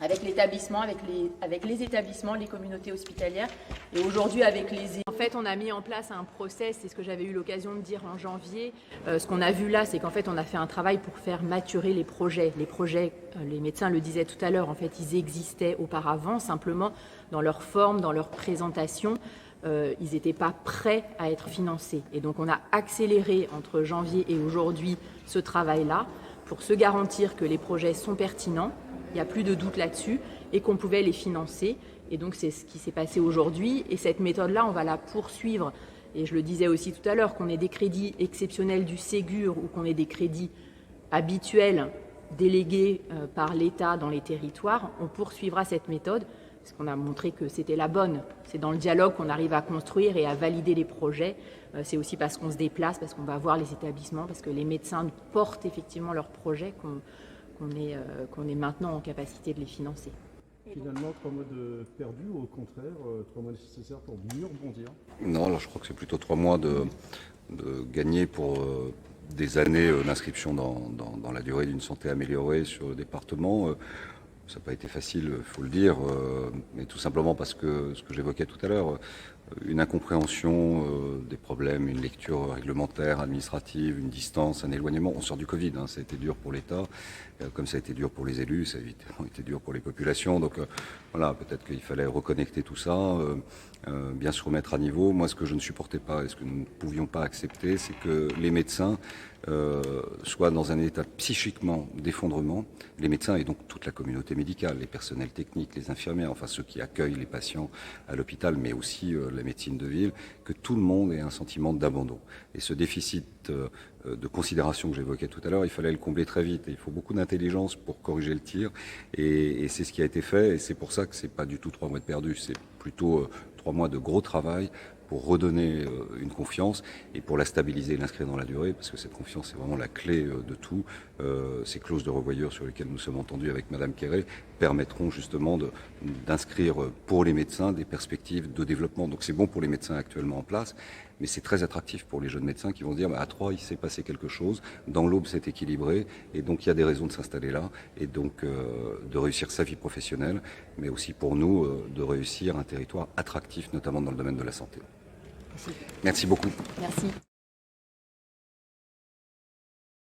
avec l'établissement, avec les établissements, les communautés hospitalières et aujourd'hui avec les... En fait, on a mis en place un process, c'est ce que j'avais eu l'occasion de dire en janvier. Ce qu'on a vu là, c'est qu'en fait, on a fait un travail pour faire maturer les projets. Les projets, les médecins le disaient tout à l'heure, en fait, ils existaient auparavant, simplement dans leur forme, dans leur présentation. Ils n'étaient pas prêts à être financés. Et donc, on a accéléré entre janvier et aujourd'hui ce travail-là pour se garantir que les projets sont pertinents. Il n'y a plus de doute là-dessus et qu'on pouvait les financer. Et donc, c'est ce qui s'est passé aujourd'hui. Et cette méthode-là, on va la poursuivre. Et je le disais aussi tout à l'heure, qu'on ait des crédits exceptionnels du Ségur ou qu'on ait des crédits habituels délégués par l'État dans les territoires, on poursuivra cette méthode parce qu'on a montré que c'était la bonne. C'est dans le dialogue qu'on arrive à construire et à valider les projets. C'est aussi parce qu'on se déplace, parce qu'on va voir les établissements, parce que les médecins portent effectivement leurs projets qu'on est maintenant en capacité de les financer. Finalement, 3 mois de perdu ou au contraire, 3 mois nécessaires pour mieux rebondir? Non, alors je crois que c'est plutôt 3 mois de gagner pour des années d'inscription dans la durée d'une santé améliorée sur le département. Ça n'a pas été facile, il faut le dire, mais tout simplement parce que ce que j'évoquais tout à l'heure, une incompréhension des problèmes, une lecture réglementaire, administrative, une distance, un éloignement. On sort du Covid, hein, ça a été dur pour l'État, comme ça a été dur pour les élus, ça a évidemment été dur pour les populations. Donc voilà, peut-être qu'il fallait reconnecter tout ça, bien se remettre à niveau. Moi, ce que je ne supportais pas et ce que nous ne pouvions pas accepter, c'est que les médecins soient dans un état psychiquement d'effondrement, les médecins et donc toute la communauté médicale, les personnels techniques, les infirmières, enfin ceux qui accueillent les patients à l'hôpital, mais aussi la médecine de ville, que tout le monde ait un sentiment d'abandon. Et ce déficit de considération que j'évoquais tout à l'heure, il fallait le combler très vite. Et il faut beaucoup d'intelligence pour corriger le tir. Et c'est ce qui a été fait. Et c'est pour ça que c'est pas du tout 3 mois de perdu. C'est plutôt 3 mois de gros travail pour redonner une confiance et pour la stabiliser et l'inscrire dans la durée, parce que cette confiance est vraiment la clé de tout. Ces clauses de revoyure sur lesquelles nous sommes entendus avec Madame Quéré permettront justement d'inscrire pour les médecins des perspectives de développement. Donc c'est bon pour les médecins actuellement en place, mais c'est très attractif pour les jeunes médecins qui vont se dire à Troyes il s'est passé quelque chose, dans l'Aube c'est équilibré, et donc il y a des raisons de s'installer là, et donc de réussir sa vie professionnelle, mais aussi pour nous de réussir un territoire attractif, notamment dans le domaine de la santé. Merci beaucoup. Merci.